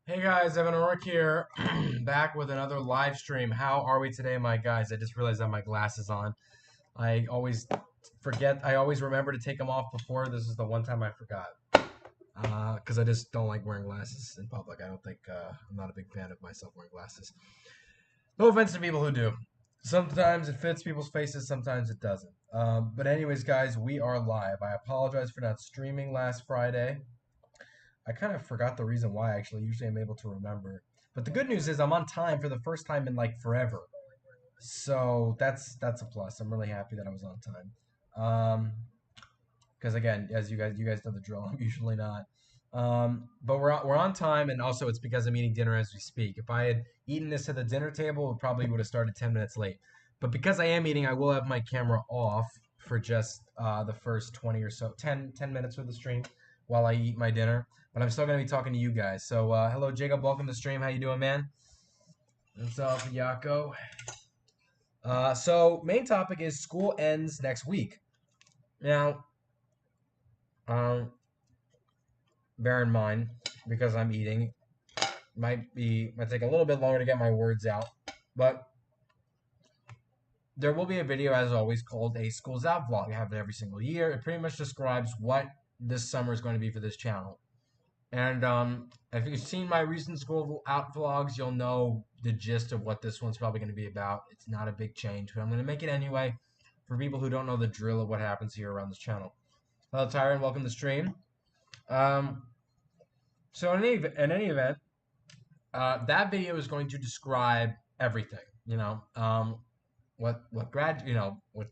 Hey guys, Evan O'Rourke here, back with another live stream. How are we today, my guys? I just realized I have my glasses on. I always forget, I always remember to take them off before. This is the one time I forgot. Because I just don't like wearing glasses in public. I don't think, I'm not a big fan of myself wearing glasses. No offense to people who do. Sometimes it fits people's faces, sometimes it doesn't. But anyways, guys, we are live. I apologize for not streaming last Friday. I kind of forgot the reason why, actually. Usually I'm able to remember. But the good news is I'm on time for the first time in like forever. So that's a plus. I'm really happy that I was on time. Because again, as you guys know the drill, I'm usually not. But we're on time, and also it's because I'm eating dinner as we speak. If I had eaten this at the dinner table, it probably would have started 10 minutes late. But because I am eating, I will have my camera off for just the first 20 or so, 10 minutes of the stream while I eat my dinner. But I'm still going to be talking to you guys. So hello, Jacob. Welcome to the stream. How you doing, man? What's up, Yako? So main topic is school ends next week. Now, um, bear in mind, because I'm eating, might take a little bit longer to get my words out, but there will be a video, as always, called a Schools Out vlog. I have it every single year. It pretty much describes what this summer is going to be for this channel. And if you've seen my recent School Out vlogs, you'll know the gist of what this one's probably going to be about. It's not a big change, but I'm going to make it anyway for people who don't know the drill of what happens here around this channel. Hello, Tyron. Welcome to the stream. So in any event, that video is going to describe everything. What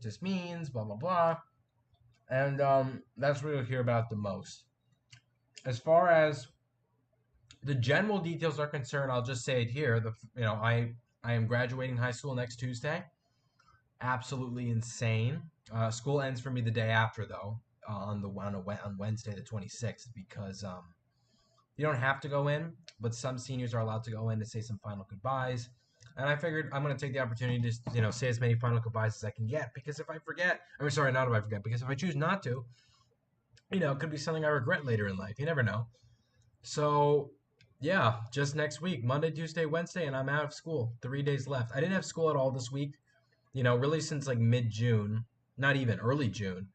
this means, blah blah blah, and that's what you'll hear about the most. As far as the general details are concerned, I'll just say it here. I am graduating high school next Tuesday. Absolutely insane. School ends for me the day after, though, on Wednesday the 26th, because you don't have to go in, but some seniors are allowed to go in to say some final goodbyes. And I figured I'm going to take the opportunity to, say as many final goodbyes as I can get. Because if I forget, sorry, not if I forget, because if I choose not to, it could be something I regret later in life. You never know. So, yeah, just next week, Monday, Tuesday, Wednesday, and I'm out of school. 3 days left. I didn't have school at all this week. Really since like mid-June, not even early June.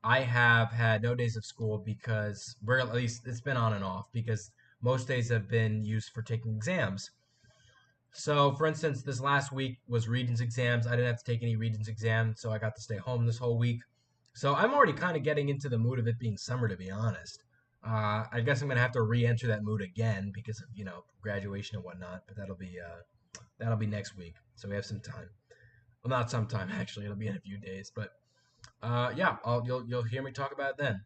I have had no days of school because at least it's been on and off because most days have been used for taking exams. So, for instance, this last week was Regents exams. I didn't have to take any Regents exams, so I got to stay home this whole week. So I'm already kind of getting into the mood of it being summer, to be honest. I guess I'm gonna have to re-enter that mood again because of graduation and whatnot. But that'll be next week, so we have some time. Well, not some time actually. It'll be in a few days, but yeah, you'll hear me talk about it then.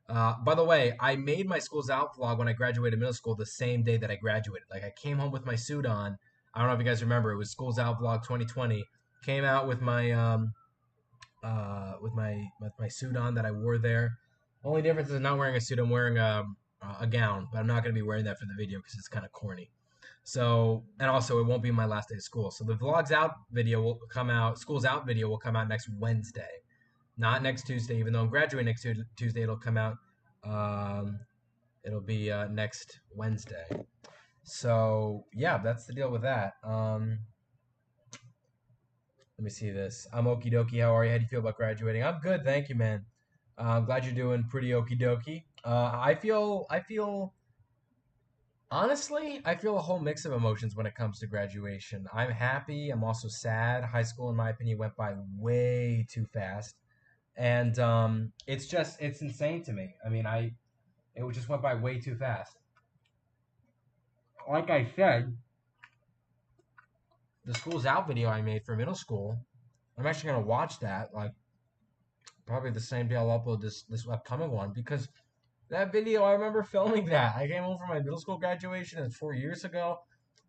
By the way, I made my Schools Out vlog when I graduated middle school the same day that I graduated. Like I came home with my suit on. I don't know if you guys remember. It was Schools Out vlog 2020. Came out with my with my suit on that I wore there. Only difference is not wearing a suit. I'm wearing a gown, but I'm not gonna be wearing that for the video because it's kind of corny. So, and also it won't be my last day of school. So the vlogs out video will come out. Schools Out video will come out next Wednesday, not next Tuesday. Even though I'm graduating next Tuesday, it'll come out. It'll be next Wednesday. So yeah, that's the deal with that. Let me see this. I'm okie dokie. How are you? How do you feel about graduating? I'm good, thank you, man. I'm glad you're doing pretty okie dokie. Honestly, I feel a whole mix of emotions when it comes to graduation. I'm happy. I'm also sad. High school, in my opinion, went by way too fast, and it's insane to me. It just went by way too fast. Like I said, the Schools Out video I made for middle school, I'm actually gonna watch that like probably the same day I'll upload this upcoming one because that video I remember filming that. I came home from my middle school graduation. It's 4 years ago.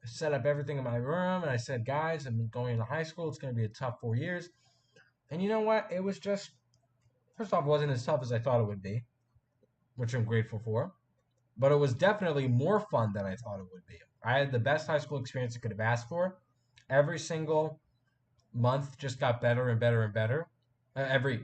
I set up everything in my room and I said, guys, I'm going into high school. It's going to be a tough 4 years. And you know what? It was just first off, it wasn't as tough as I thought it would be, which I'm grateful for. But it was definitely more fun than I thought it would be. I had the best high school experience I could have asked for. Every single month just got better and better and better. Every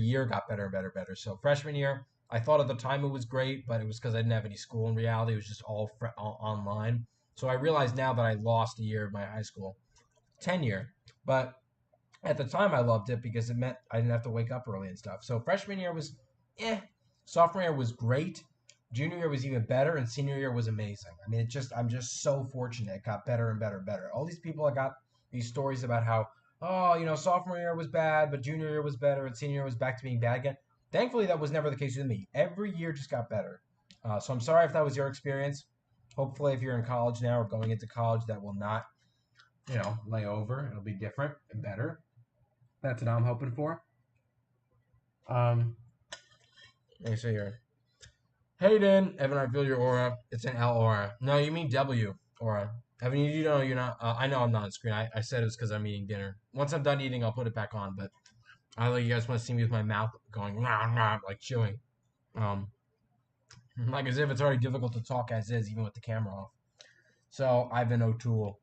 year got better and better and better. So freshman year, I thought at the time it was great, but it was because I didn't have any school in reality. It was just all online. So I realize now that I lost a year of my high school tenure. But at the time, I loved it because it meant I didn't have to wake up early and stuff. So freshman year was eh. Sophomore year was great. Junior year was even better, and senior year was amazing. I mean, I'm just so fortunate. It got better and better and better. All these people, I got these stories about how, oh, sophomore year was bad, but junior year was better, and senior year was back to being bad again. Thankfully, that was never the case with me. Every year just got better. So I'm sorry if that was your experience. Hopefully, if you're in college now or going into college, that will not, lay over. It'll be different and better. That's what I'm hoping for. Let me see here. Hayden, Evan, I feel your aura. It's an L aura. No, you mean W aura. Evan, you know you're not. I know I'm not on screen. I said it was because I'm eating dinner. Once I'm done eating, I'll put it back on. But I know you guys want to see me with my mouth going like chewing, um, like as if it's already difficult to talk as is, even with the camera off. So Ivan O'Toole.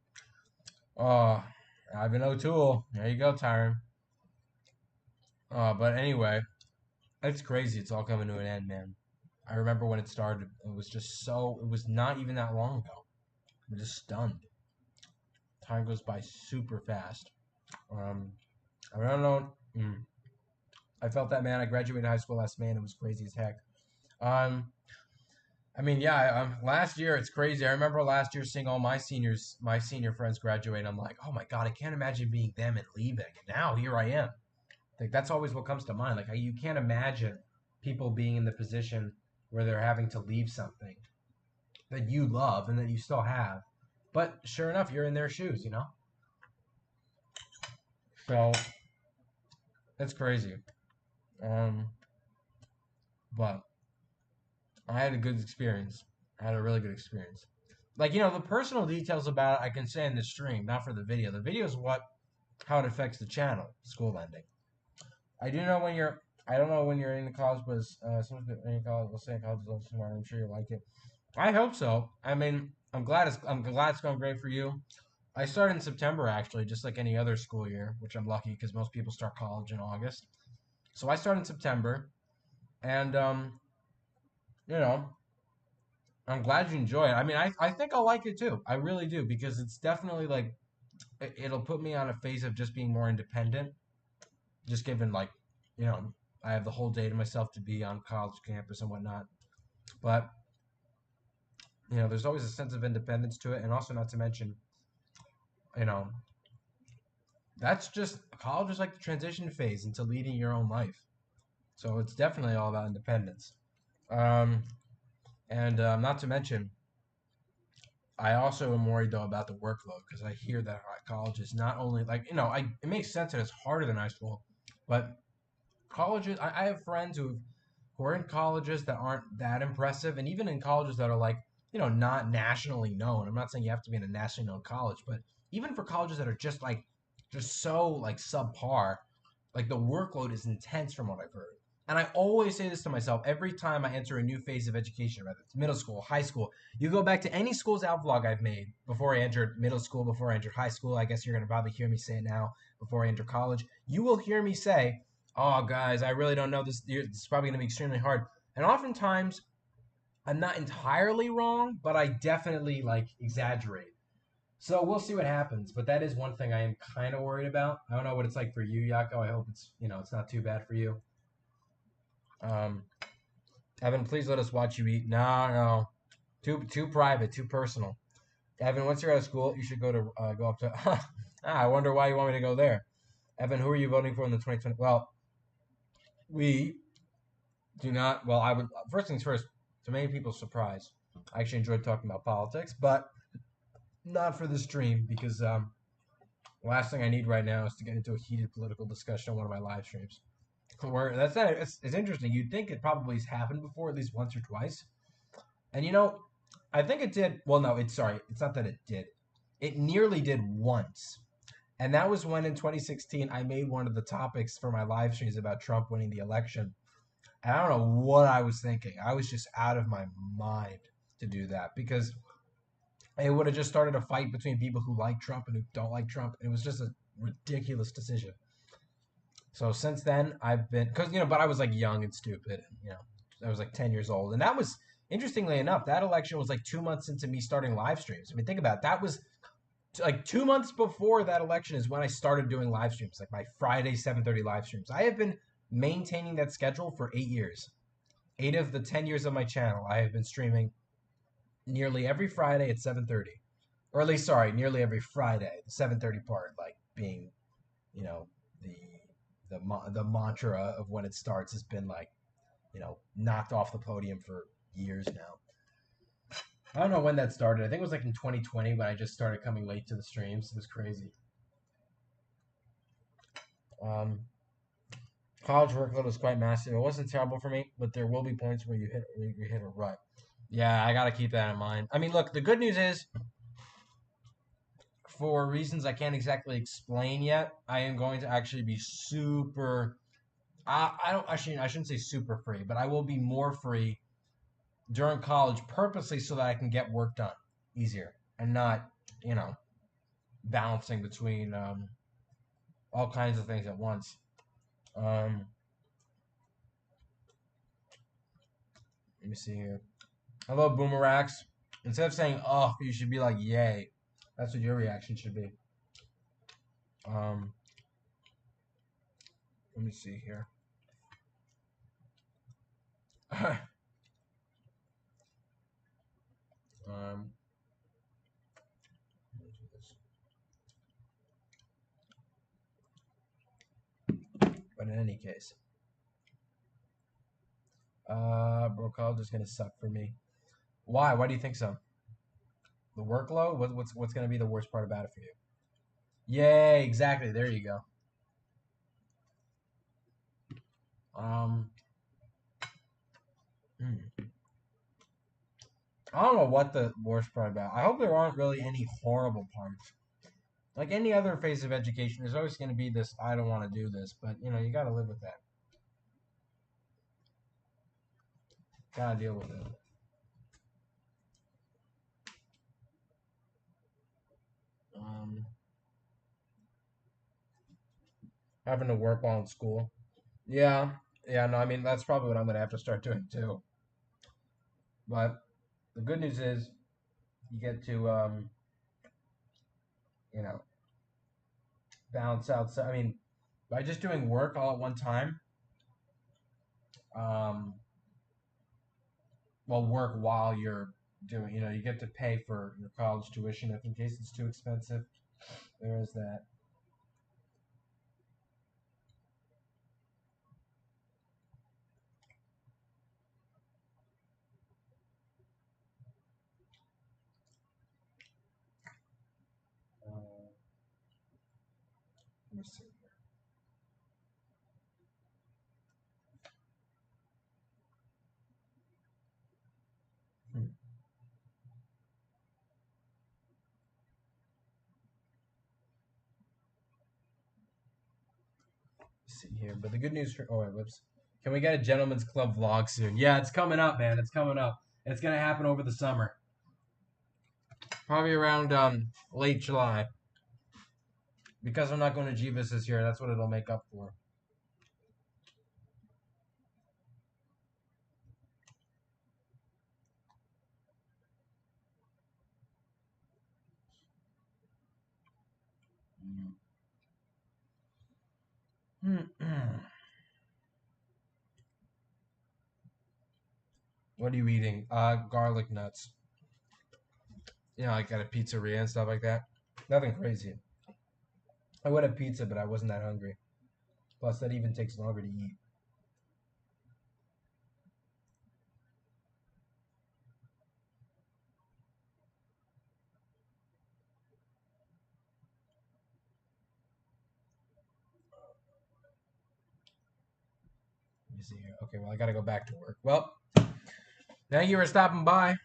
Ivan O'Toole. There you go, Tyron. But anyway, it's crazy. It's all coming to an end, man. I remember when it started. It was just so. It was not even that long ago. I'm just stunned. Time goes by super fast. Um, I don't know. I felt that, man. I graduated high school last May, and it was crazy as heck. Um, I mean, yeah. Last year it's crazy. I remember last year seeing all my senior friends graduate. I'm like, oh my god, I can't imagine being them and leaving. And now here I am. Like that's always what comes to mind. Like you can't imagine people being in the position where they're having to leave something that you love and that you still have. But sure enough, you're in their shoes. So it's crazy. Um, but I had a good experience. I had a really good experience. Like, the personal details about it I can say in the stream, not for the video. The video is how it affects the channel, school ending. I don't know when you're in the college, but someone's in college, let's say college is tomorrow. I'm sure you'll like it. I hope so. I mean, I'm glad it's going great for you. I started in September actually, just like any other school year, which I'm lucky because most people start college in August. So I started in September, and you know, I'm glad you enjoy it. I mean, I think I'll like it too. I really do because it's definitely like it'll put me on a phase of just being more independent. Just given like, you know, I have the whole day to myself to be on college campus and whatnot. But there's always a sense of independence to it, and also not to mention, you know, that's just college is like the transition phase into leading your own life. So it's definitely all about independence. Um, and not to mention, I also am worried though about the workload because I hear that college is not only like it makes sense that it's harder than high school, but colleges. I have friends who are in colleges that aren't that impressive, and even in colleges that are like not nationally known. I'm not saying you have to be in a nationally known college, but even for colleges that are just so like subpar, like the workload is intense from what I've heard. And I always say this to myself every time I enter a new phase of education, whether it's middle school, high school. You go back to any school's out vlog I've made before I entered middle school, before I entered high school. I guess you're going to probably hear me say it now before I enter college. You will hear me say, oh, guys, I really don't know this. It's probably going to be extremely hard. And oftentimes, I'm not entirely wrong, but I definitely like exaggerate. So we'll see what happens, but that is one thing I am kind of worried about. I don't know what it's like for you, Yako. I hope it's not too bad for you. Um, Evan, please let us watch you eat. No, no, too private, too personal. Evan, once you're out of school, you should go up to. I wonder why you want me to go there. Evan, who are you voting for in the 2020? Well, we do not. Well, I would first things first. To many people's surprise, I actually enjoyed talking about politics, but not for the stream because last thing I need right now is to get into a heated political discussion on one of my live streams. Where that's not, it's interesting. You'd think it probably has happened before, at least once or twice. And I think it did. Well, no, it's sorry. It's not that it did. It nearly did once. And that was when in 2016 I made one of the topics for my live streams about Trump winning the election. And I don't know what I was thinking. I was just out of my mind to do that because it would have just started a fight between people who like Trump and who don't like Trump. And it was just a ridiculous decision. So since then, I've been, but I was like young and stupid, I was like 10 years old, and that was interestingly enough, that election was like 2 months into me starting live streams. I mean, think about it. That was like 2 months before that election is when I started doing live streams, like my Friday 7:30 live streams. I have been maintaining that schedule for 8 years. 8 of the 10 years of my channel, I have been streaming nearly every Friday at 7:30, or at least, sorry, nearly every Friday. The 7:30 part, like being, you know, the the mantra of when it starts has been like, knocked off the podium for years now. I don't know when that started. I think it was like in 2020 when I just started coming late to the streams. It was crazy. Um, College workload was quite massive. It wasn't terrible for me, but there will be points where you hit a rut. Yeah, I gotta keep that in mind. I mean, look, the good news is, for reasons I can't exactly explain yet, I am going to actually be super. I don't actually. I shouldn't say super free, but I will be more free during college purposely so that I can get work done easier and not, you know, balancing between all kinds of things at once. Um, Let me see here. Hello, Boomerax. Instead of saying "oh," you should be like "yay." That's what your reaction should be. Um, Let me see here. um, but in any case, bro, college is gonna suck for me. Why? Why do you think so? The workload? What's gonna be the worst part about it for you? Yay! Exactly. There you go. Um, hmm. I don't know what the worst part about. I hope there aren't really any horrible parts. Like any other phase of education, there's always going to be this, I don't want to do this, but you got to live with that. Got to deal with it. Um, Having to work while in school. Yeah, yeah, no, I mean, that's probably what I'm going to have to start doing too. But the good news is you get to, you know, balance out. So, I mean, by just doing work all at one time, um, well, work while you're doing, you get to pay for your college tuition if in case it's too expensive. There is that. Uh, Let me see here. Hmm. See here, but the good news for whoops. Can we get a gentleman's club vlog soon? Yeah, it's coming up, man. It's coming up. It's gonna happen over the summer, probably around late July. Because I'm not going to Jeebus this year, that's what it'll make up for. What are you eating? Garlic nuts. Like at a pizzeria and stuff like that. Nothing crazy. I would have pizza, but I wasn't that hungry. Plus, that even takes longer to eat. Let me see here. Okay, well, I gotta go back to work. Well, thank you for stopping by.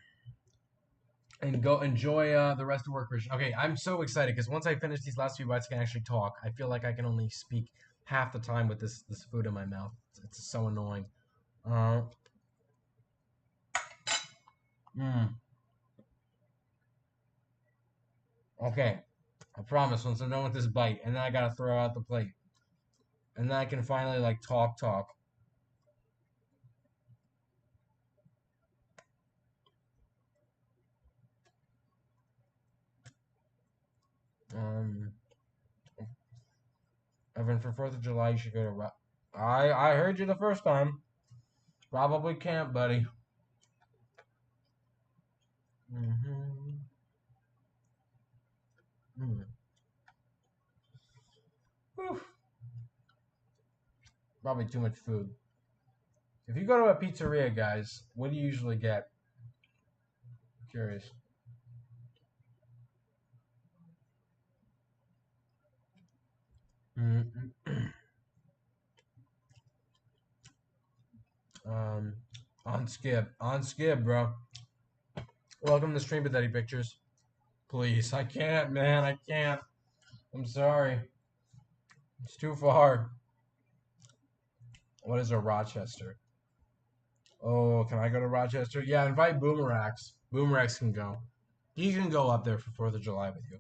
And go enjoy the rest of work, Christian. Okay, I'm so excited because once I finish these last few bites, I can actually talk. I feel like I can only speak half the time with this food in my mouth. It's so annoying. Uh, mm, okay, I promise. Once I'm done with this bite, and then I gotta throw out the plate, and then I can finally like talk. Evan, for 4th of July, you should go to. I heard you the first time. Probably can't, buddy. Mm-hmm. Mm. Whew. Probably too much food. If you go to a pizzeria, guys, what do you usually get? Curious. Mm. um, on skip, bro. Welcome to Stream Pathetic Pictures. Please, I can't, man. I can't. I'm sorry. It's too far. What is a Rochester? Oh, can I go to Rochester? Yeah, invite Boomerax. Boomerax can go. He can go up there for 4th of July with you.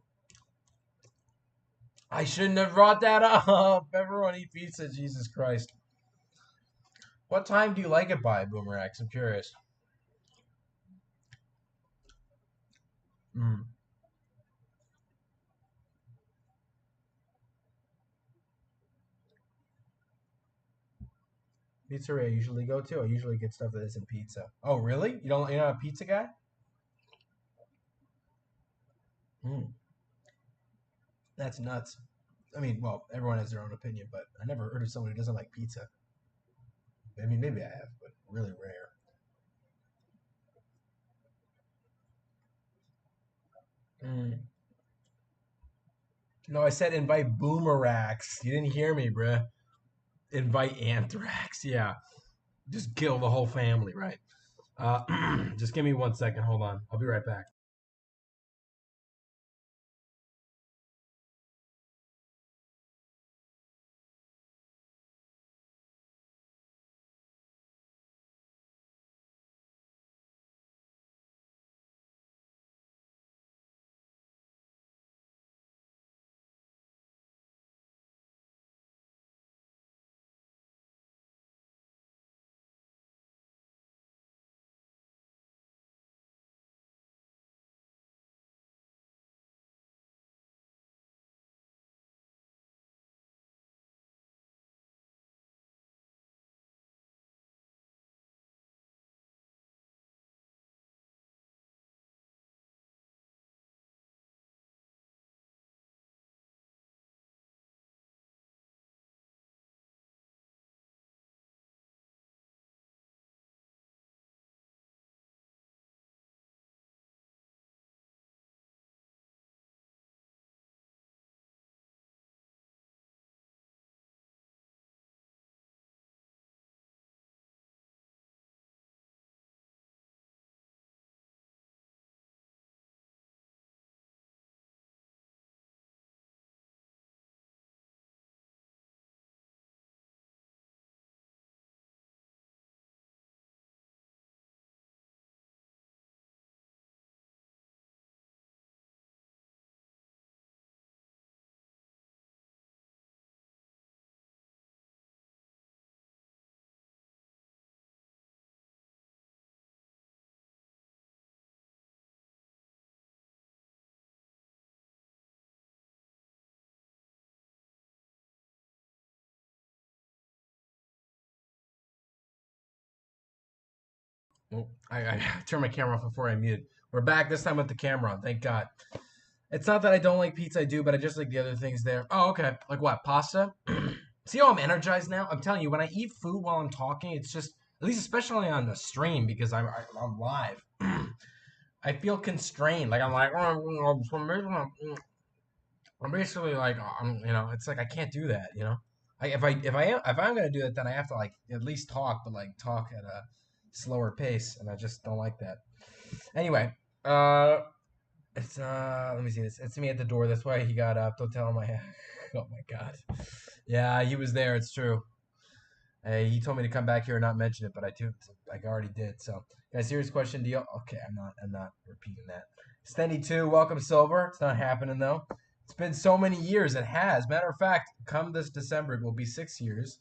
I shouldn't have brought that up. Everyone eat pizza, Jesus Christ. What time do you like it by, Boomerax? I'm curious. Mm. Pizzeria I usually go to. I usually get stuff that isn't pizza. Oh, really? You're not a pizza guy? Mm. That's nuts. I mean, well, everyone has their own opinion, but I never heard of someone who doesn't like pizza. I mean, maybe I have, but really rare. Mm. No, I said invite Boomerax. You didn't hear me, bruh. Invite Anthrax. Yeah, just kill the whole family, right? Just give me 1 second. Hold on. I'll be right back. Oh, I turned my camera off before I muted. We're back this time with the camera on. Thank God. It's not that I don't like pizza, I do, but I just like the other things there. Oh, okay. Like what? Pasta? See how I'm energized now? I'm telling you, when I eat food while I'm talking, it's just, at least especially on the stream, because I'm live. I feel constrained. Like I'm like, oh, I'm basically like, it's like I can't do that. If I'm gonna do that, then I have to like at least talk, but like talk at a slower pace, and I just don't like that. Anyway, uh, it's let me see this. It's me at the door. That's why he got up. Don't tell him I. Oh my god. Yeah, he was there. It's true. Hey, he told me to come back here and not mention it, but I do. I already did. So, guys, serious question. Do you? Okay, I'm not repeating that. Stendy 2, welcome Silver. It's not happening though. It's been so many years. It has. Matter of fact, come this December, it will be 6 years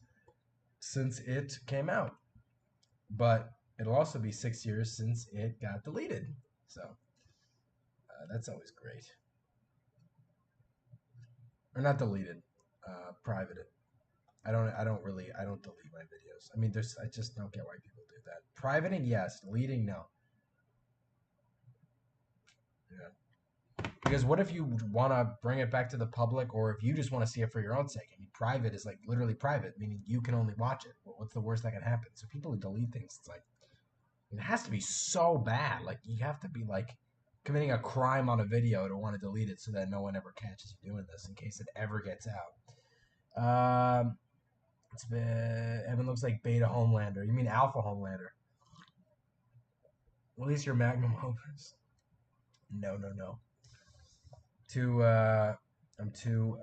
since it came out. But it'll also be 6 years since it got deleted. So that's always great. Or not deleted, private. I don't delete my videos. I mean, I just don't get why people do that. Privating, yes. Deleting, no. Yeah. Because what if you want to bring it back to the public, or if you just want to see it for your own sake? I mean, private is like literally private, meaning you can only watch it. What's the worst that can happen? So people who delete things, it's like it has to be so bad. Like you have to be like committing a crime on a video to want to delete it so that no one ever catches you doing this in case it ever gets out. It's been, Evan looks like Beta Homelander. You mean Alpha Homelander? At least your Magnum opens. No, no, no. Too I'm too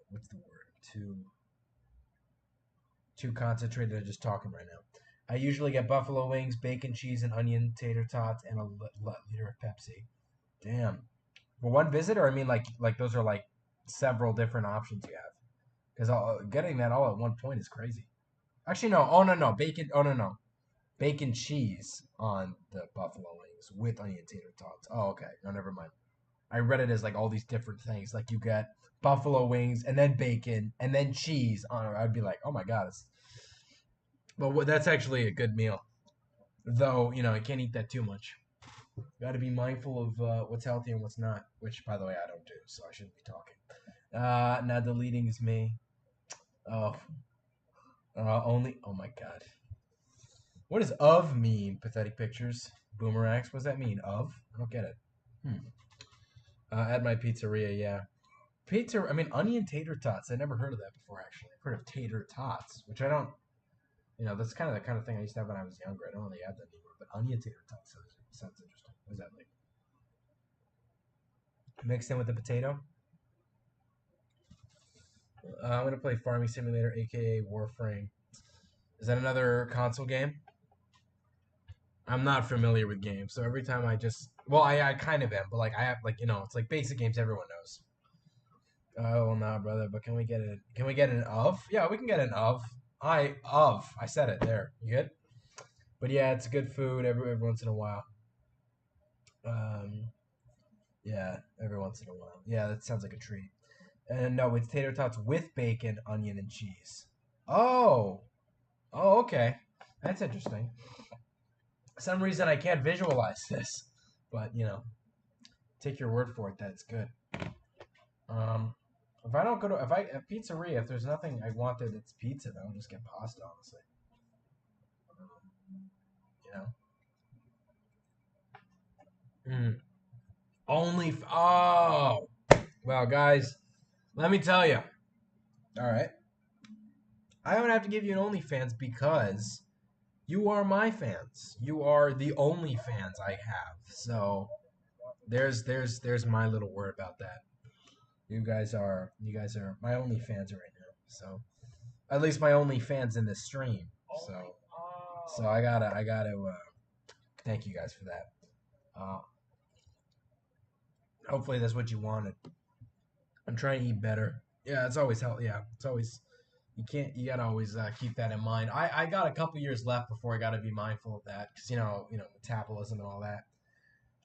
what's the word? Too concentrated on just talking right now. I usually get buffalo wings, bacon, cheese, and onion tater tots, and a liter of Pepsi. Damn. For one visit, or I mean, like those are like several different options you have. Because getting that all at one point is crazy. Actually, no. Oh no, no bacon. Oh no, no bacon cheese on the buffalo wings with onion tater tots. Oh okay. No, never mind. I read it as like all these different things. Like you get buffalo wings and then bacon and then cheese on it. I'd be like, oh my god. But that's actually a good meal. Though I can't eat that too much. Got to be mindful of what's healthy and what's not. Which, by the way, I don't do, so I shouldn't be talking. Now deleting is me. Oh, only. Oh my god. What does of mean? Pathetic pictures. Boomerangs. What does that mean? Of? I don't get it. At my pizzeria, yeah. Pizza. I mean, onion tater tots. I never heard of that before. Actually, I've heard of tater tots, which I don't. That's kind of the kind of thing I used to have when I was younger. I don't really have that anymore. But onion tater tots sounds interesting. What is that like? Mixed in with the potato. I'm gonna play Farming Simulator, aka Warframe. Is that another console game? I'm not familiar with games, so every time I kind of am, but like I have it's like basic games everyone knows. Oh well, no, brother. But can we get it? Can we get an of? Yeah, we can get an of. I said it there. You good? But yeah, it's good food every once in a while. Um, yeah, every once in a while. Yeah, that sounds like a treat. And no, it's tater tots with bacon, onion, and cheese. Oh, oh, okay, that's interesting. For some reason I can't visualize this, but take your word for it that it's good. Um, if I don't go to if I at pizzeria, if there's nothing I wanted that's pizza, then I'll just get pasta. Honestly, you know. Oh, well, guys, let me tell you. All right, I don't have to give you an OnlyFans because you are my fans. You are the only fans I have. So there's my little word about that. You guys are my only fans right now. So at least my only fans in this stream. So I gotta thank you guys for that. Uh, hopefully that's what you wanted. I'm trying to eat better. Yeah, it's always hell. Yeah, it's always you gotta always keep that in mind. I got a couple years left before I gotta be mindful of that because metabolism and all that.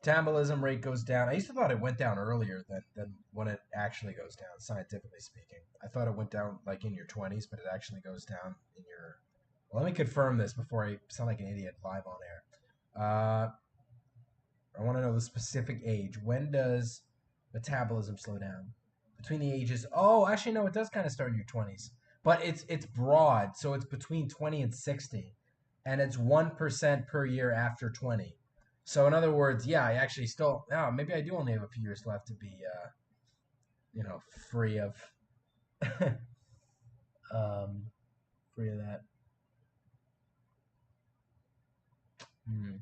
Metabolism rate goes down. I used to thought it went down earlier than when it actually goes down, scientifically speaking. I thought it went down like in your 20s, but it actually goes down in your. Well, let me confirm this before I sound like an idiot live on air. I want to know the specific age. When does metabolism slow down? Between the ages. Oh, actually, no, it does kind of start in your 20s, but it's broad, so it's between 20 and 60, and it's 1% per year after 20. So in other words, yeah, I actually still. Oh, maybe I do only have a few years left to be, free of, um, free of that. Hmm.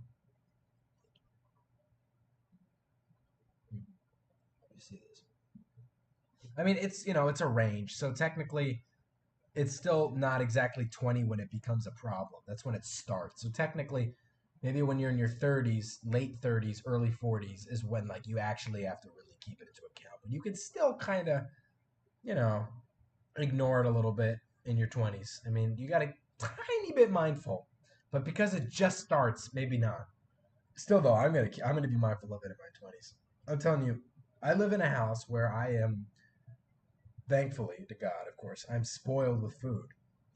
Let me see this. I mean, it's a range. So technically, it's still not exactly 20 when it becomes a problem. That's when it starts. So technically, maybe when you're in your 30s, late 30s, early 40s is when like you actually have to really keep it into account. But you can still kind of, you know, ignore it a little bit in your 20s. I mean, you got a tiny bit mindful. But because it just starts, maybe not. Still though, I'm going to be mindful of it in my 20s. I'm telling you, I live in a house where I am thankfully to God, of course, I'm spoiled with food.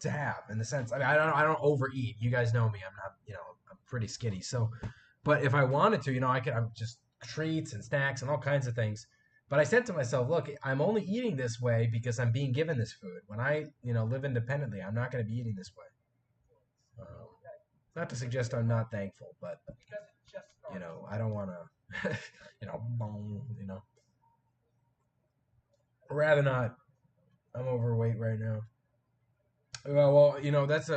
to have in the sense. I mean, I don't overeat. You guys know me. I'm not, I'm pretty skinny. So, but if I wanted to, I'm just treats and snacks and all kinds of things. But I said to myself, look, I'm only eating this way because I'm being given this food. When I, live independently, I'm not going to be eating this way. Not to suggest I'm not thankful, but I don't want to, boom, rather not. I'm overweight right now. Well, that's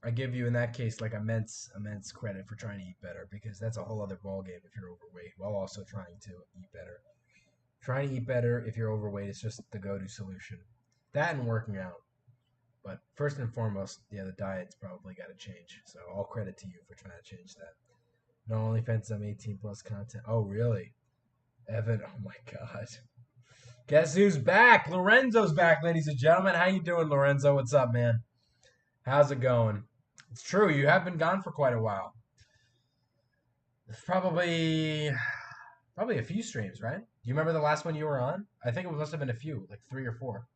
I give you in that case like immense credit for trying to eat better because that's a whole other ballgame if you're overweight while also trying to eat better. Trying to eat better if you're overweight is just the go-to solution. That and working out. But first and foremost, yeah, the diet's probably got to change. So all credit to you for trying to change that. No OnlyFans, I'm 18 plus content. Oh, really? Evan, oh my God. Guess who's back? Lorenzo's back, ladies and gentlemen. How you doing, Lorenzo? What's up, man? How's it going? It's true, you have been gone for quite a while. Probably a few streams, right? Do you remember the last one you were on? I think it must have been a few, like 3 or 4.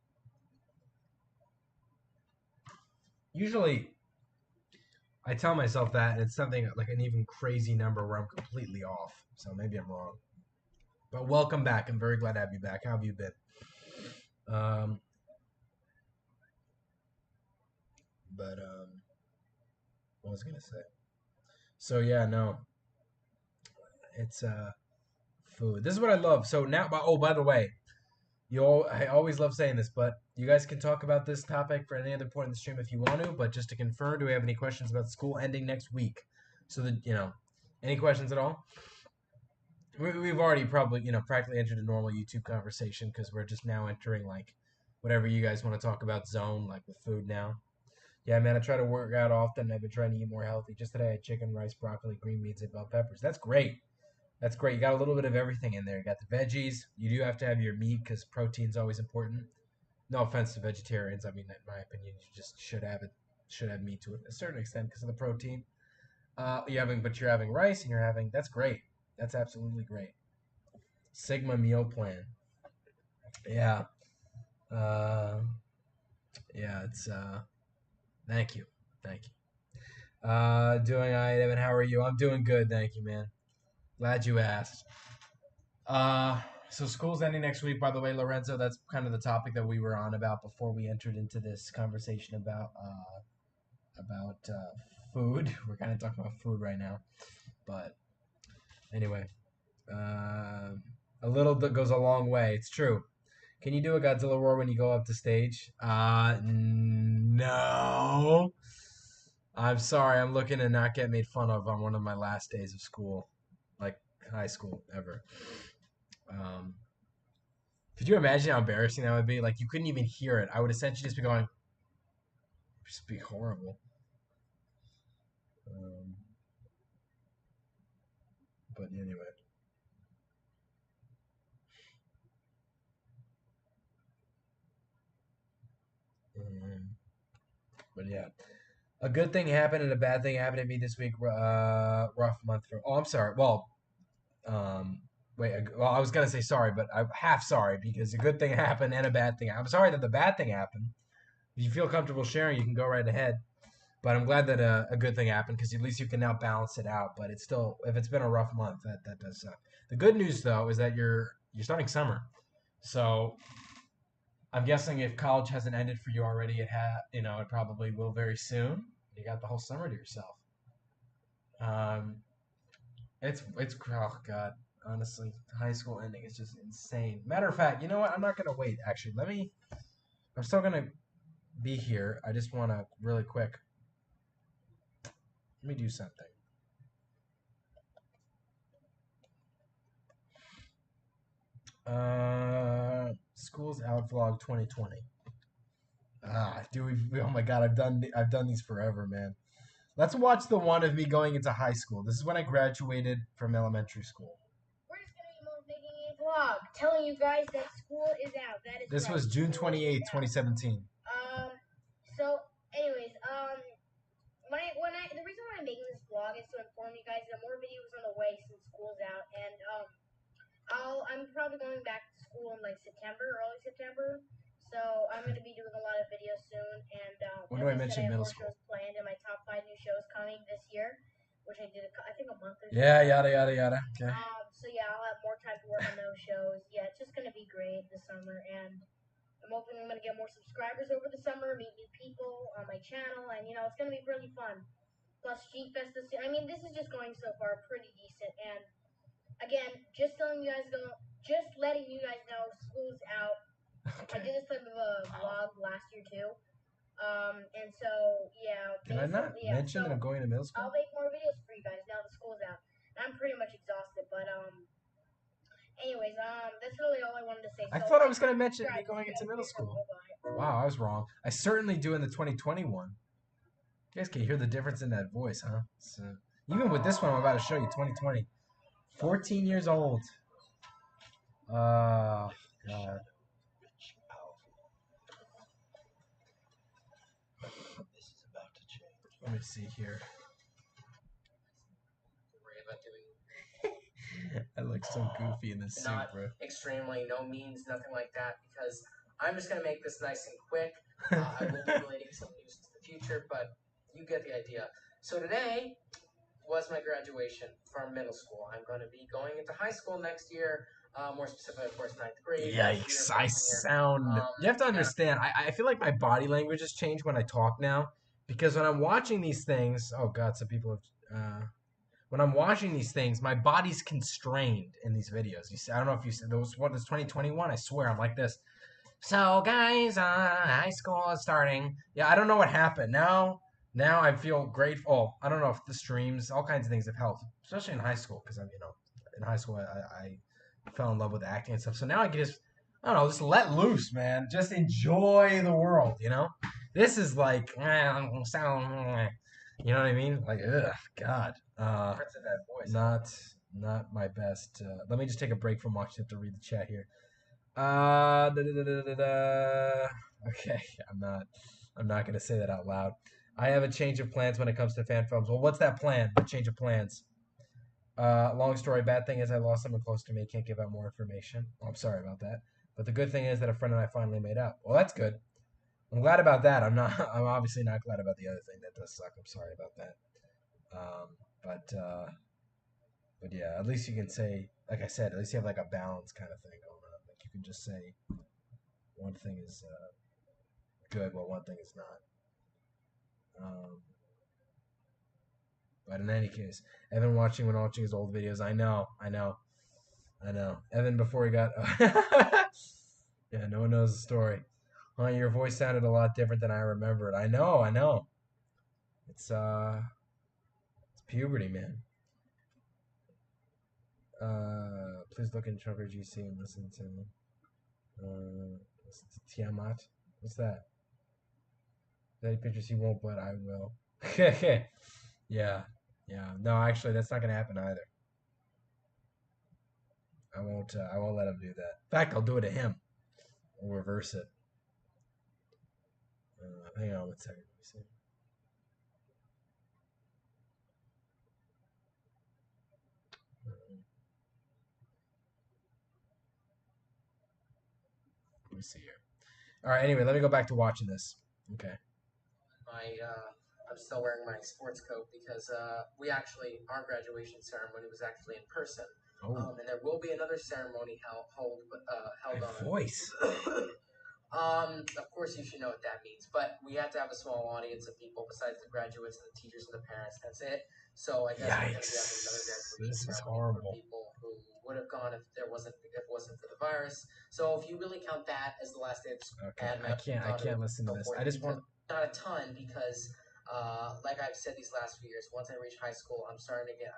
Usually, I tell myself that, and it's something like an even crazy number where I'm completely off. So maybe I'm wrong. But welcome back. I'm very glad to have you back. How have you been? What was I gonna say? So yeah, no, it's food. This is what I love. So now, oh, by the way, I always love saying this, but you guys can talk about this topic for any other point in the stream if you want to. But just to confirm, do we have any questions about school ending next week? So that any questions at all? We've already probably practically entered a normal YouTube conversation because we're just now entering like whatever you guys want to talk about zone like with food now. Yeah, man, I try to work out often. I've been trying to eat more healthy. Just today, I had chicken, rice, broccoli, green beans, and bell peppers. That's great. That's great. You got a little bit of everything in there. You got the veggies. You do have to have your meat because protein's always important. No offense to vegetarians. I mean, in my opinion, you just should have it. Should have meat to a certain extent because of the protein. You're having rice and you're having. That's great. That's absolutely great. Sigma meal plan. Yeah. Uh, yeah. It's. Thank you. Thank you. Doing all right, Evan. How are you? I'm doing good. Thank you, man. Glad you asked. So school's ending next week, by the way, Lorenzo. That's kind of the topic that we were on about before we entered into this conversation about food. We're kind of talking about food right now, but anyway, a little that goes a long way. It's true. Can you do a Godzilla roar when you go up to stage? No. I'm sorry. I'm looking to not get made fun of on one of my last days of school, like high school ever. Could you imagine how embarrassing that would be? Like you couldn't even hear it. I would essentially just be going, just be horrible. But anyway. But yeah, a good thing happened and a bad thing happened to me this week. Rough month for. Oh, I'm sorry. Well, wait. Well, I was gonna say sorry, but I'm half sorry because a good thing happened and a bad thing. I'm sorry that the bad thing happened. If you feel comfortable sharing, you can go right ahead. But I'm glad that a good thing happened because at least you can now balance it out. But it's still, if it's been a rough month, that does suck. The good news though is that you're starting summer, so I'm guessing if college hasn't ended for you already, it probably will very soon. You got the whole summer to yourself. Um, it's oh god, honestly, high school ending is just insane. Matter of fact, you know what? I'm not gonna wait. Actually, I'm still gonna be here. I just want to really quick. Let me do something. Schools out vlog 2020. Oh my god, I've done these forever, man. Let's watch the one of me going into high school. This is when I graduated from elementary school. We're just gonna be making a vlog telling you guys that school is out. That is This right. was June 28th, 2017. So anyways, the reason why I'm making this vlog is to inform you guys that more videos on the way since school's out, and I'm probably going back to school in like September, early September. So I'm going to be doing a lot of videos soon, and When as do I I said, mention I have middle more school? shows planned, and my top 5 new shows coming this year, which I did, I think, a month or so Yeah, ago. yada yada yada. Okay. So yeah, I'll have more time to work on those shows. Yeah, it's just going to be great this summer, and I'm hoping I'm going to get more subscribers over the summer, meet new people on my channel, and it's going to be really fun. Plus, G Fest this year. I mean, this is just going so far pretty decent, and again, just letting you guys know, school's out. I Okay. did this type of a vlog last year too. And so yeah, Did I not basically yeah. mention that I'm So going to middle school? I'll make more videos for you guys now the school's out. And I'm pretty much exhausted, but anyways, that's really all I wanted to say. I So thought I like, was going to comment, mention subscribe, me going see you into guys middle later. school. Bye-bye. Wow, I was wrong. I certainly do in the 2021. You guys can hear the difference in that voice, huh? So, even with this one, I'm about to show you 2020. 14 years old. God. Let me see here. I look so goofy in this suit, Not bro. extremely, no means, nothing like that, because I'm just going to make this nice and quick. I will be relating some news to the future, but you get the idea. So today was my graduation from middle school. I'm going to be going into high school next year, more specifically, of course, ninth grade. Yikes, I sound... You have to understand, I feel like my body language has changed when I talk now. Because when I'm watching these things... Oh, God, some people have... when I'm watching these things, my body's constrained in these videos. You see, I don't know if you said those. What is 2021? I swear, I'm like this. So, guys, high school is starting. Yeah, I don't know what happened. Now I feel grateful. Oh, I don't know if the streams, all kinds of things have helped, especially in high school, because I'm, in high school I fell in love with acting and stuff. So now I can just, I don't know, just let loose, man. Just enjoy the world. This is like, you know what I mean? Like, ugh, God. Not my best. Let me just take a break from watching it to read the chat here. Okay, I'm not gonna say that out loud. I have a change of plans when it comes to fan films. Well, what's that plan? The change of plans. Long story. Bad thing is I lost someone close to me. Can't give out more information. Oh, I'm sorry about that. But the good thing is that a friend and I finally made up. Well, that's good. I'm glad about that. I'm not. I'm obviously not glad about the other thing. That does suck. I'm sorry about that. Um, but yeah, at least you can say, like I said, at least you have like a balance kind of thing going on. Like you can just say one thing is good while one thing is not. But in any case, Evan watching his old videos. I know. Evan before he got. Yeah, no one knows the story. Huh, your voice sounded a lot different than I remembered. I know. It's puberty, man. Please look in Chunker GC and listen to Tiamat. What's that? Any pictures he won't, but I will. Yeah. No, actually, that's not gonna happen either. I won't let him do that. In fact, I'll do it to him. I'll reverse it. Hang on one second. Let me see. Let me see here. All right. Anyway, let me go back to watching this. Okay. I'm still wearing my sports coat because our graduation ceremony was actually in person. Oh, And there will be another ceremony held my on. voice. Of course, you should know what that means, but we have to have a small audience of people besides the graduates and the teachers and the parents. That's it. So I guess we're going to be having another graduation This is ceremony horrible. for people who would have gone if it wasn't for the virus. So if you really count that as the last day of school, Okay, I can't listen to this. I just want. not a ton because like I've said these last few years, once I reach high school, I'm starting to get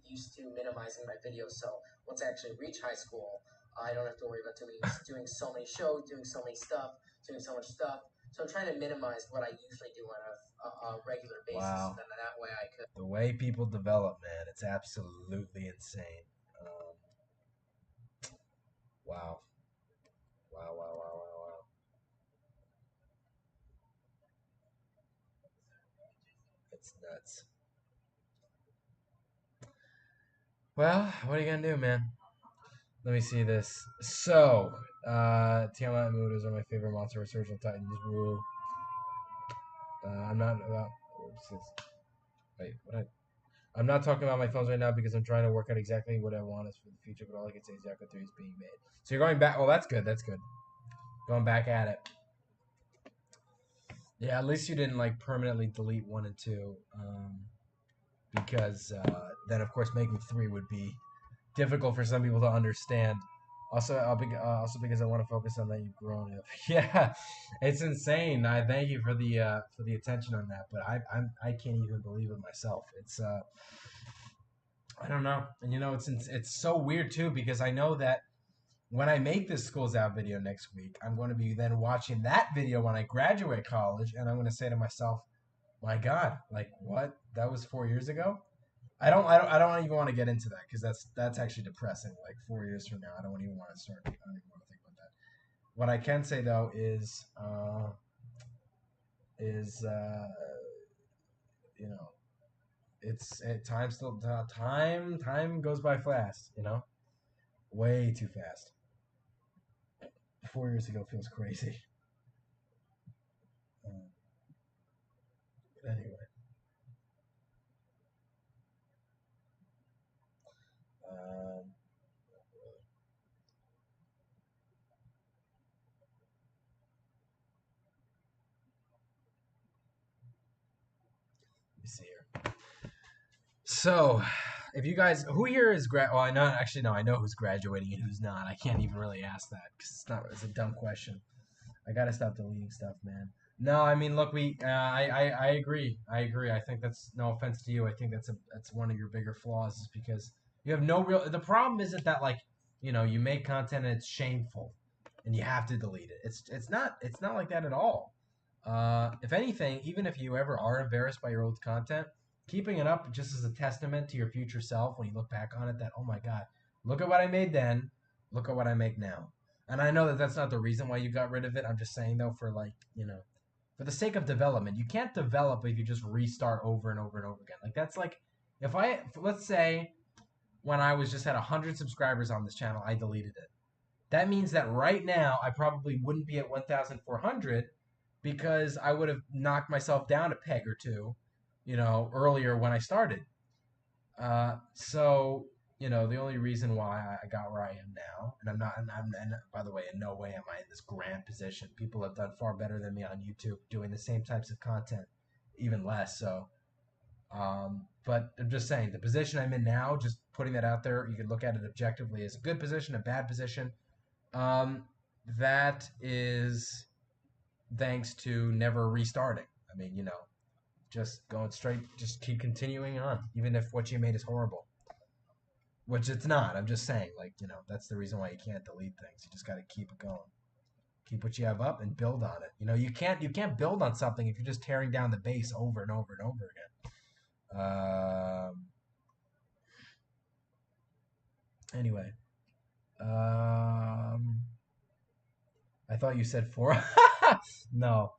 used to minimizing my videos. So once I actually reach high school, I don't have to worry about doing so many shows, doing so much stuff. So I'm trying to minimize what I usually do on a regular basis. Wow. And then that way I could. The way people develop, man, it's absolutely insane. Wow. It's nuts. Well, what are you gonna do, man? Let me see this. So, Tiamat and Mudas are my favorite monster resurgent titans. Woo. I'm not about. Wait, what? I'm not talking about my phones right now because I'm trying to work out exactly what I want is for the future. But all I can say is Yakuza 3 is being made. So you're going back. Oh, that's good. That's good. Going back at it. Yeah, at least you didn't like permanently delete 1 and 2, because then of course making 3 would be difficult for some people to understand. Also, also because I want to focus on that you've grown up. Yeah, it's insane. I thank you for the attention on that, but I can't even believe it myself. It's I don't know, and you know it's so weird too because I know that when I make this Schools Out video next week, I'm going to be then watching that video when I graduate college, and I'm going to say to myself, "My God, like what? That was 4 years ago." I don't even want to get into that because that's actually depressing. Like 4 years from now, I don't even want to start. I don't even want to think about that. What I can say though is you know time still time goes by fast. You know, way too fast. 4 years ago feels crazy. Anyway, um, let me see here. So, if you guys, who here is well, I know actually no, I know who's graduating and who's not. I can't even really ask that because it's a dumb question. I gotta stop deleting stuff, man. No, I mean, look, I agree. I agree. I think that's no offense to you. I think that's one of your bigger flaws is because you have no real. The problem isn't that like you make content and it's shameful, and you have to delete it. It's not like that at all. If anything, even if you ever are embarrassed by your old content, keeping it up just as a testament to your future self when you look back on it. That oh my god, look at what I made then. Look at what I make now. And I know that that's not the reason why you got rid of it. I'm just saying though, for like for the sake of development, you can't develop if you just restart over and over and over again. Like that's like let's say when I was just had 100 subscribers on this channel, I deleted it. That means that right now I probably wouldn't be at 1,400 because I would have knocked myself down a peg or two, earlier when I started. So the only reason why I got where I am now, and and by the way, in no way am I in this grand position. People have done far better than me on YouTube doing the same types of content, even less. So, but I'm just saying the position I'm in now, just putting that out there, you can look at it objectively as a good position, a bad position. That is thanks to never restarting. I mean, just going straight, just keep continuing on, even if what you made is horrible. Which it's not. I'm just saying, like, that's the reason why you can't delete things. You just got to keep it going. Keep what you have up and build on it. You can't build on something if you're just tearing down the base over and over and over again. Anyway, I thought you said 4. No.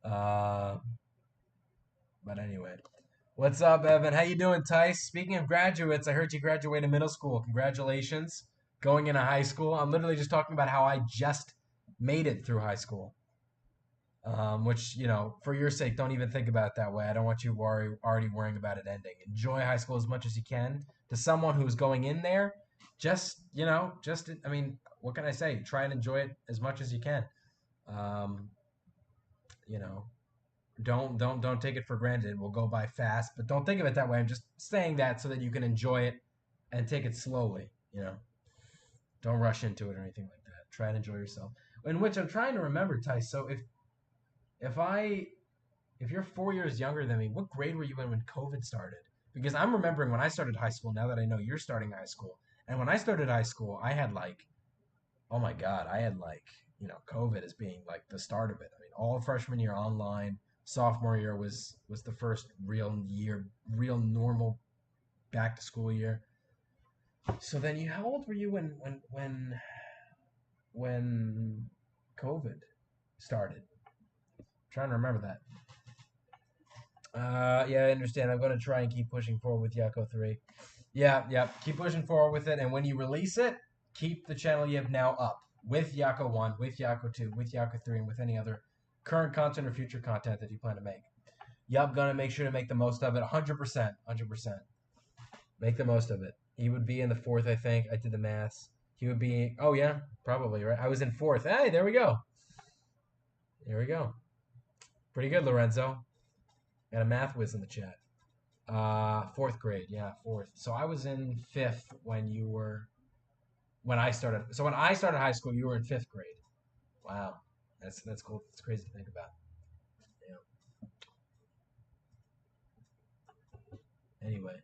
But anyway. What's up, Evan? How you doing, Tice? Speaking of graduates, I heard you graduated middle school. Congratulations. Going into high school. I'm literally just talking about how I just made it through high school. Which, for your sake, don't even think about it that way. I don't want you already worrying about it ending. Enjoy high school as much as you can. To someone who's going in there, I mean, what can I say? Try and enjoy it as much as you can. You know, don't take it for granted. It will go by fast, but don't think of it that way. I'm just saying that so that you can enjoy it and take it slowly. Don't rush into it or anything like that. Try and enjoy yourself. In which I'm trying to remember, Ty. So if you're 4 years younger than me, what grade were you in when COVID started? Because I'm remembering when I started high school. Now that I know you're starting high school, and when I started high school, I had like, oh my god, I had like COVID as being like the start of it. I mean, all freshman year online. Sophomore year was the first real year, real normal back to school year. So then, how old were you when COVID started? I'm trying to remember that. Yeah, I understand. I'm gonna try and keep pushing forward with Yako 3. Yeah, keep pushing forward with it, and when you release it, keep the channel you have now up with Yako 1, with Yako 2, with Yako 3, and with any other current content or future content that you plan to make. Yup, gonna make sure to make the most of it. 100%. 100%. Make the most of it. He would be in the fourth, I think. I did the maths. He would be, oh yeah, probably, right? I was in fourth. Hey, there we go. There we go. Pretty good, Lorenzo. Got a math whiz in the chat. Fourth grade, yeah, fourth. So I was in fifth when I started. So when I started high school, you were in fifth grade. Wow, that's cool. It's crazy to think about. Yeah. Anyway,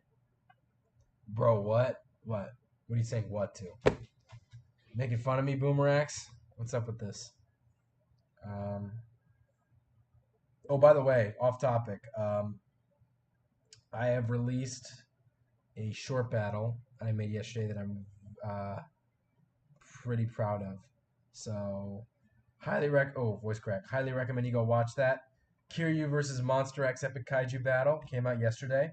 bro, what? What are you saying? What to? Making fun of me, Boomerax? What's up with this? Oh, by the way, off topic. I have released a short battle I made yesterday that I'm pretty proud of. So, voice crack. Highly recommend you go watch that. Kiryu versus Monster X Epic Kaiju Battle came out yesterday.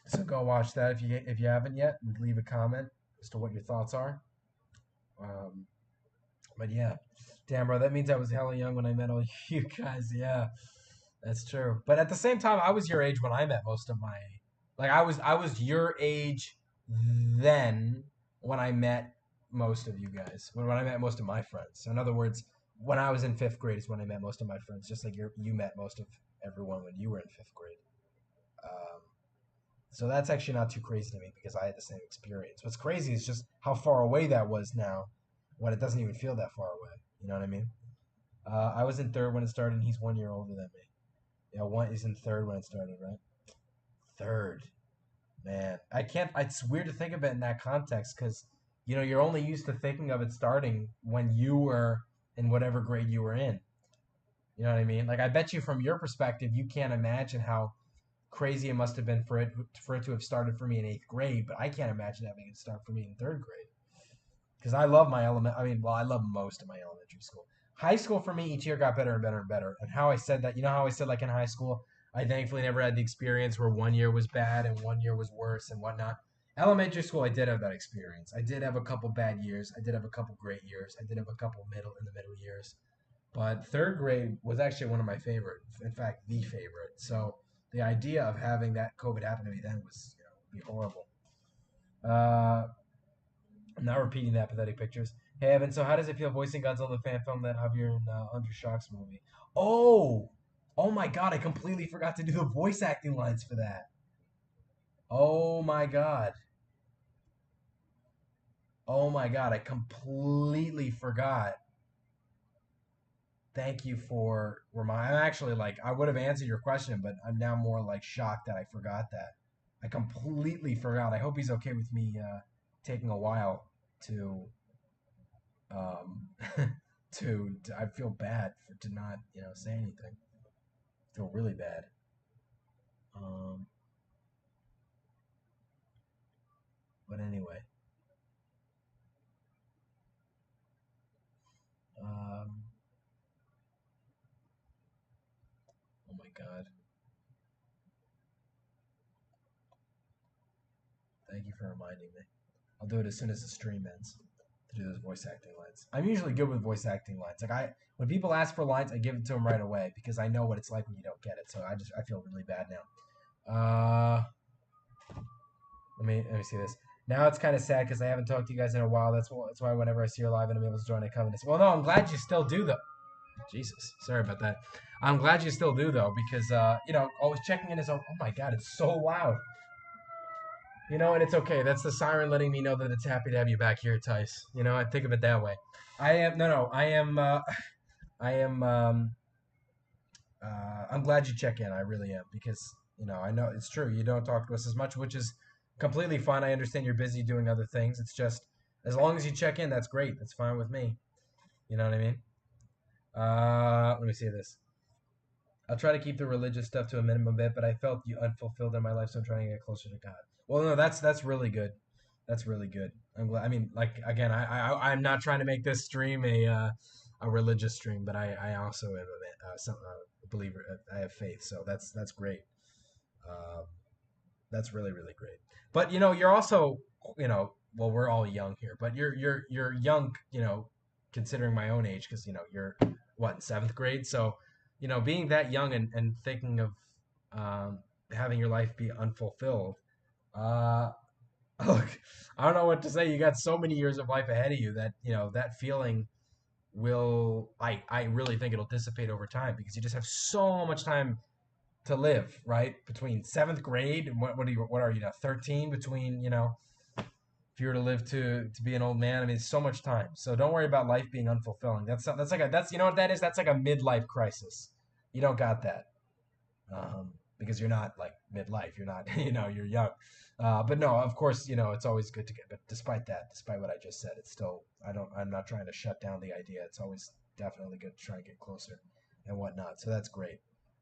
So go watch that if you haven't yet. Leave a comment as to what your thoughts are. But yeah, damn bro, that means I was hella young when I met all you guys. Yeah, that's true. But at the same time, I was your age when I met most of my, like I was your age then when I met most of you guys. When I met most of my friends. So in other words, when I was in fifth grade is when I met most of my friends. Just like you met most of everyone when you were in fifth grade. So that's actually not too crazy to me because I had the same experience. What's crazy is just how far away that was now when it doesn't even feel that far away. You know what I mean? I was in third when it started, and he's 1 year older than me. Yeah, he's in third when it started, right? Third. Man, I can't. It's weird to think of it in that context because, you're only used to thinking of it starting when you were in whatever grade you were in. You know what I mean? Like, I bet you from your perspective, you can't imagine how crazy it must have been for it to have started for me in 8th grade, but I can't imagine having it start for me in 3rd grade. Because I love I love most of my elementary school. High school for me each year got better and better and better. And how I said that, how I said like in high school, I thankfully never had the experience where 1 year was bad and 1 year was worse and whatnot. Elementary school, I did have that experience. I did have a couple bad years. I did have a couple great years. I did have a couple middle years. But 3rd grade was actually one of my favorite. In fact, the favorite. So the idea of having that COVID happen to me then was, be horrible. I'm not repeating that pathetic pictures. Hey Evan, so how does it feel voicing Godzilla the fan film that Javier and Andrew Shock's movie? Oh my God! I completely forgot to do the voice acting lines for that. Oh my God! I completely forgot. Thank you for reminding. I'm actually I would have answered your question, but I'm now more shocked that I forgot that. I completely forgot. I hope he's okay with me taking a while to I feel bad to not say anything. I feel really bad. But anyway. Oh my God. Thank you for reminding me. I'll do it as soon as the stream ends to do those voice acting lines. I'm usually good with voice acting lines. When people ask for lines, I give it to them right away because I know what it's like when you don't get it. So I feel really bad now. Let me see this. Now it's kind of sad because I haven't talked to you guys in a while. That's why whenever I see you live and I'm able to join, I come in. Well, no, I'm glad you still do though. Jesus, sorry about that. I'm glad you still do though because always checking in is oh my God, it's so loud. And it's okay. That's the siren letting me know that it's happy to have you back here, Tice. I think of it that way. I'm glad you check in. I really am because, I know it's true. You don't talk to us as much, which is completely fine. I understand you're busy doing other things. It's just, as long as you check in, that's great. That's fine with me. You know what I mean? Let me see this. I'll try to keep the religious stuff to a minimum bit, but I felt you unfulfilled in my life, so I'm trying to get closer to God. Well, no, that's really good. That's really good. I'm glad. I mean, again, I'm not trying to make this stream a religious stream, but I also am a believer. I have faith, so that's great. That's really really great. But you're also well, we're all young here, but you're young, considering my own age, because you're what, in seventh grade, so being that young and thinking of um, having your life be unfulfilled. Uh, Look, I don't know what to say. You got so many years of life ahead of you that that feeling will I really think it'll dissipate over time because you just have so much time to live, right? Between seventh grade and what are you now, 13? Between if you were to live to be an old man, I mean, it's so much time. So don't worry about life being unfulfilling. That's you know what that is? That's like a midlife crisis. You don't got that because you're not like midlife. You're not, you're young. But no, of course, it's always good to get. But despite that, despite what I just said, it's still I'm not trying to shut down the idea. It's always definitely good to try and get closer and whatnot. So that's great.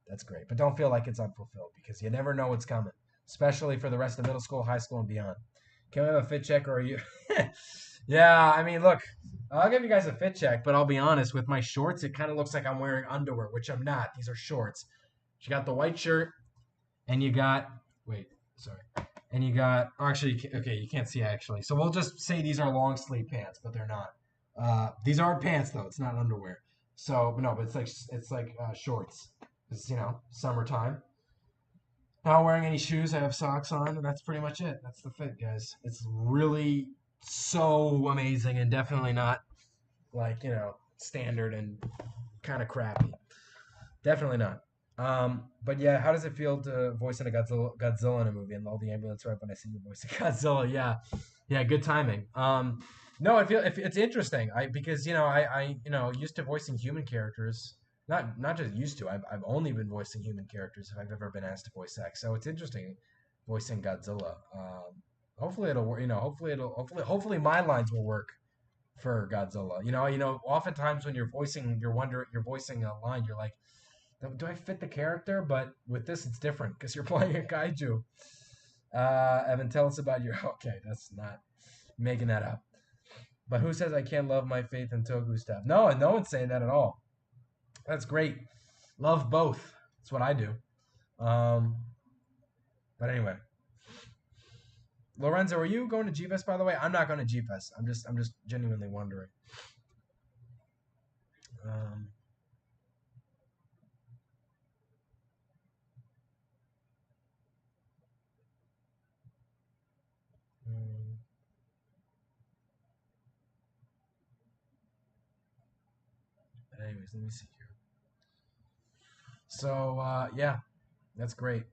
That's great. But don't feel like it's unfulfilled because you never know what's coming, especially for the rest of middle school, high school, and beyond. Can we have a fit check or are you? Yeah, I mean, look, I'll give you guys a fit check, but I'll be honest, with my shorts, it kind of looks like I'm wearing underwear, which I'm not. These are shorts. You got the white shirt, and you got, wait, sorry. And you got, oh, actually, okay, you can't see actually. So we'll just say these are long sleeve pants, but they're not. These aren't pants though. It's not underwear. So no, but it's like shorts. It's summertime. Not wearing any shoes. I have socks on, and that's pretty much it. That's the fit, guys. It's really so amazing, and definitely not like standard and kind of crappy. Definitely not. But yeah, how does it feel to voice in a Godzilla in a movie and all the ambulance right when I see you voicing Godzilla? Yeah, yeah, good timing. No, I feel if it's interesting. Because I used to voicing human characters. Not just used to. I've only been voicing human characters if I've ever been asked to voice X. So it's interesting voicing Godzilla. Hopefully it'll work. Hopefully my lines will work for Godzilla. Oftentimes when you're voicing a line, you're like, do I fit the character? But with this, it's different because you're playing a kaiju. Evan, tell us about your. Okay, that's not making that up. But who says I can't love my faith in Togu stuff? No, no one's saying that at all. That's great. Love both. That's what I do. Um, but anyway, Lorenzo, are you going to G-Fest, by the way? I'm not going to G-Fest. I'm just genuinely wondering. Um, mm, but anyways, let me see here. So yeah, that's great.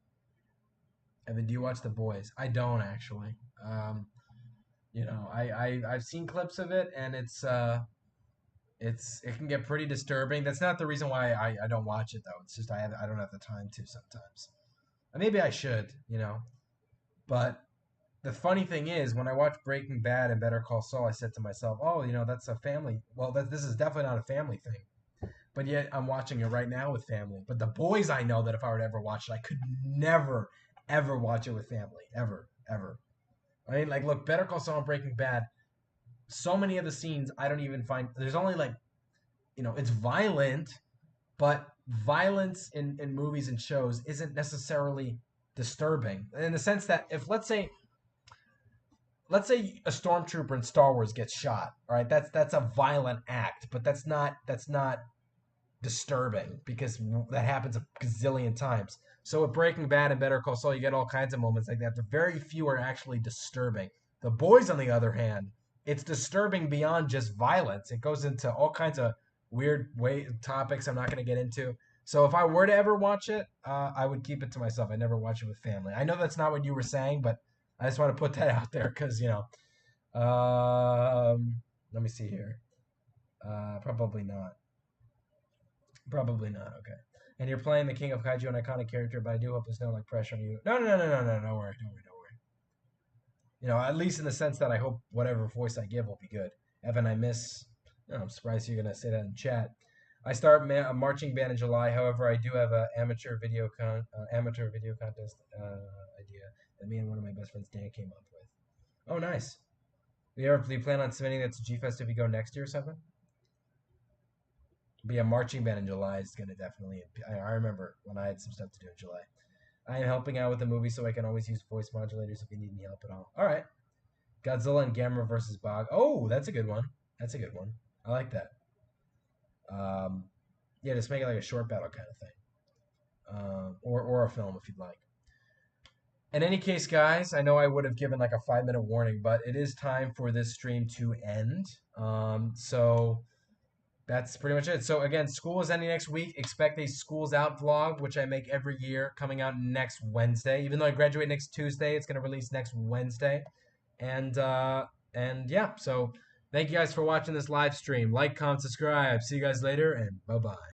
Evan, do you watch The Boys? I don't actually. Um, I've seen clips of it, and it can get pretty disturbing. That's not the reason why I don't watch it though. It's just I don't have the time to sometimes. Maybe I should, But the funny thing is, when I watched Breaking Bad and Better Call Saul, I said to myself, "Oh, that's a family. Well, this is definitely not a family thing." But yet I'm watching it right now with family. But The Boys, I know that if I were to ever watch it, I could never, ever watch it with family, ever, ever. I mean, like, look, Better Call Saul and Breaking Bad. So many of the scenes I don't even find. There's only like, it's violent, but violence in movies and shows isn't necessarily disturbing in the sense that if let's say a stormtrooper in Star Wars gets shot, all right, that's a violent act, but that's not disturbing because that happens a gazillion times. So with Breaking Bad and Better Call Saul, you get all kinds of moments like that. The very few are actually disturbing. The Boys, on the other hand, it's disturbing beyond just violence. It goes into all kinds of weird topics I'm not going to get into. So if I were to ever watch it, I would keep it to myself. I never watch it with family. I know that's not what you were saying, but I just want to put that out there because let me see here. Probably not. Probably not. Okay. And you're playing the King of Kaiju, an iconic character, but I do hope there's no like pressure on you. No, no, no, no, no, no. Don't worry, don't worry, don't worry. At least in the sense that I hope whatever voice I give will be good. Evan, I miss. I'm surprised you're gonna say that in chat. I start a marching band in July. However, I do have an amateur video contest idea that me and one of my best friends Dan came up with. Oh, nice. Do you plan on submitting that to G Fest if you go next year or something? Be a marching band in July is going to definitely. I remember when I had some stuff to do in July. I am helping out with the movie, so I can always use voice modulators if you need any help at all. All right. Godzilla and Gamera versus Bog. Oh, that's a good one. That's a good one. I like that. Yeah, just make it like a short battle kind of thing, or a film if you'd like. In any case, guys, I know I would have given like a 5-minute warning, but it is time for this stream to end. So that's pretty much it. So again, school is ending next week. Expect a schools out vlog, which I make every year, coming out next Wednesday. Even though I graduate next Tuesday, it's gonna release next Wednesday. And yeah, so thank you guys for watching this live stream. Like, comment, subscribe. See you guys later, and bye bye.